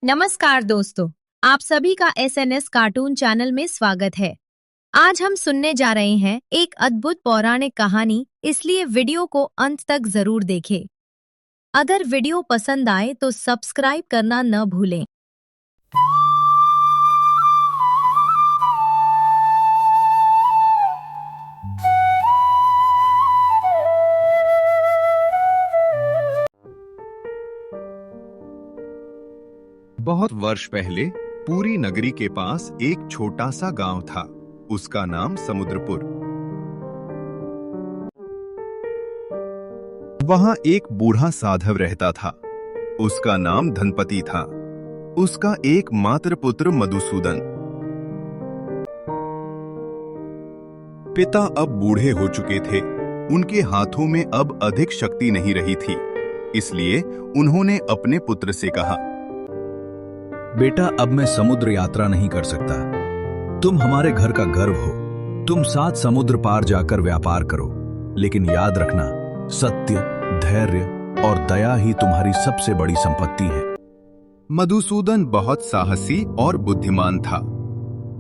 नमस्कार दोस्तों, आप सभी का एसएनएस कार्टून चैनल में स्वागत है। आज हम सुनने जा रहे हैं एक अद्भुत पौराणिक कहानी, इसलिए वीडियो को अंत तक जरूर देखें। अगर वीडियो पसंद आए तो सब्सक्राइब करना न भूलें। बहुत वर्ष पहले पूरी नगरी के पास एक छोटा सा गांव था। उसका नाम समुद्रपुर। वहां एक बूढ़ा साधव रहता था। उसका नाम धनपति था। उसका एक मात्र पुत्र मधुसूदन। पिता अब बूढ़े हो चुके थे। उनके हाथों में अब अधिक शक्ति नहीं रही थी। इसलिए उन्होंने अपने पुत्र से कहा, बेटा, अब मैं समुद्र यात्रा नहीं कर सकता। तुम हमारे घर का गर्व हो। तुम 7 समुद्र पार जाकर व्यापार करो, लेकिन याद रखना, सत्य, धैर्य और दया ही तुम्हारी सबसे बड़ी संपत्ति है। मधुसूदन बहुत साहसी और बुद्धिमान था।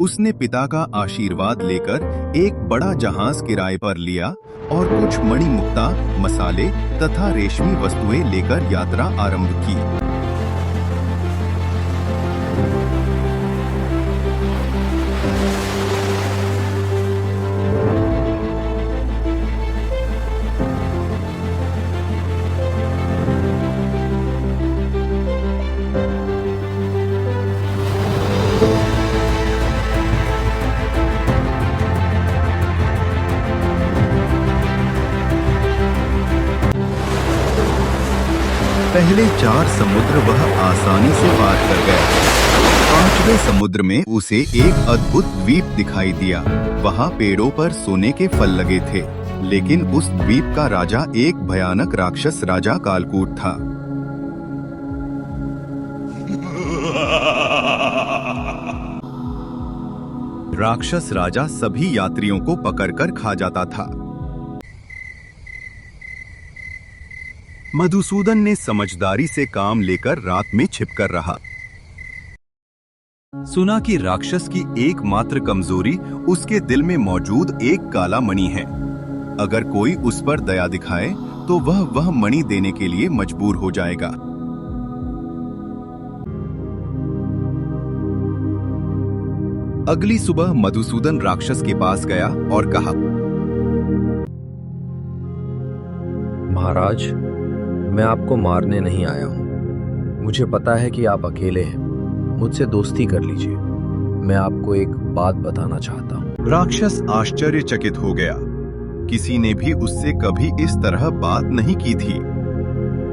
उसने पिता का आशीर्वाद लेकर एक बड़ा जहाज किराए पर लिया और कुछ मणिमुक्ता, मसाले तथा रेशमी वस्तुएं लेकर यात्रा आरंभ की। पहले 4 समुद्र वह आसानी से पार कर गया। 5वें समुद्र में उसे एक अद्भुत द्वीप दिखाई दिया। वहाँ पेड़ों पर सोने के फल लगे थे, लेकिन उस द्वीप का राजा एक भयानक राक्षस राजा कालकूट था। राक्षस राजा सभी यात्रियों को पकड़कर खा जाता था। मधुसूदन ने समझदारी से काम लेकर रात में छिपकर रहा। सुना कि राक्षस की एकमात्र कमजोरी उसके दिल में मौजूद एक काला मणि है। अगर कोई उस पर दया दिखाए तो वह मणि देने के लिए मजबूर हो जाएगा। अगली सुबह मधुसूदन राक्षस के पास गया और कहा, महाराज, मैं आपको मारने नहीं आया हूं। मुझे पता है कि आप अकेले हैं। मुझसे दोस्ती कर लीजिए। मैं आपको एक बात बताना चाहता हूं। राक्षस आश्चर्यचकित हो गया। किसी ने भी उससे कभी इस तरह बात नहीं की थी।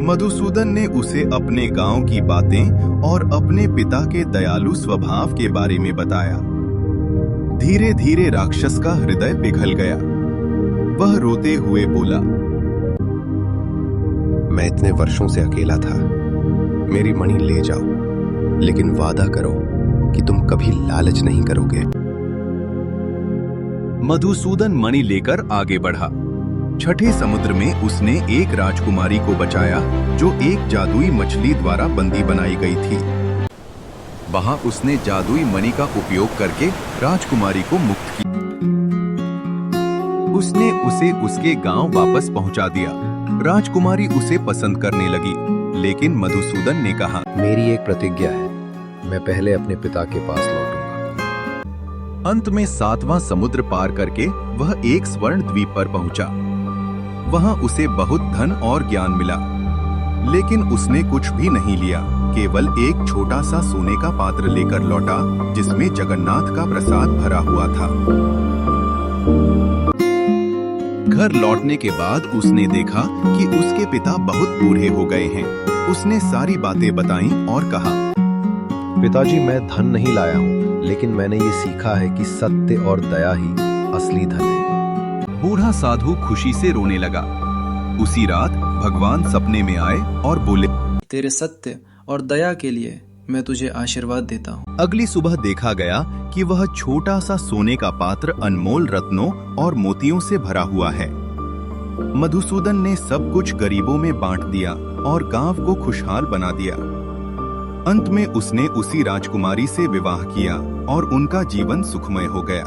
मधुसूदन ने उसे अपने गांव की बातें और अपने पिता के दयालु स्वभाव के बारे में बताया। धीरे धीरे राक्षस का हृदय पिघल गया। वह रोते हुए बोला, मैं इतने वर्षों से अकेला था। मेरी मणि ले जाओ, लेकिन वादा करो कि तुम कभी लालच नहीं करोगे। मधुसूदन मणि लेकर आगे बढ़ा। 6ठे समुद्र में उसने एक राजकुमारी को बचाया जो एक जादुई मछली द्वारा बंदी बनाई गई थी। वहां उसने जादुई मणि का उपयोग करके राजकुमारी को मुक्त किया। उसने उसे उसके गांव वापस पहुंचा दिया। राजकुमारी उसे पसंद करने लगी, लेकिन मधुसूदन ने कहा, मेरी एक प्रतिज्ञा है। मैं पहले अपने पिता के पास लौटूंगा। अंत में 7वां समुद्र पार करके वह एक स्वर्ण द्वीप पर पहुंचा। वहां उसे बहुत धन और ज्ञान मिला, लेकिन उसने कुछ भी नहीं लिया। केवल एक छोटा सा सोने का पात्र लेकर लौटा, जिसमें जगन्नाथ का प्रसाद भरा हुआ था। घर लौटने के बाद उसने देखा कि उसके पिता बहुत बूढ़े हो गए हैं। उसने सारी बातें बताईं और कहा, पिताजी, मैं धन नहीं लाया हूँ, लेकिन मैंने ये सीखा है कि सत्य और दया ही असली धन है। बूढ़ा साधु खुशी से रोने लगा। उसी रात भगवान सपने में आए और बोले, तेरे सत्य और दया के लिए मैं तुझे आशीर्वाद देता हूँ। अगली सुबह देखा गया कि वह छोटा सा सोने का पात्र अनमोल रत्नों और मोतियों से भरा हुआ है। मधुसूदन ने सब कुछ गरीबों में बांट दिया और गांव को खुशहाल बना दिया। अंत में उसने उसी राजकुमारी से विवाह किया और उनका जीवन सुखमय हो गया।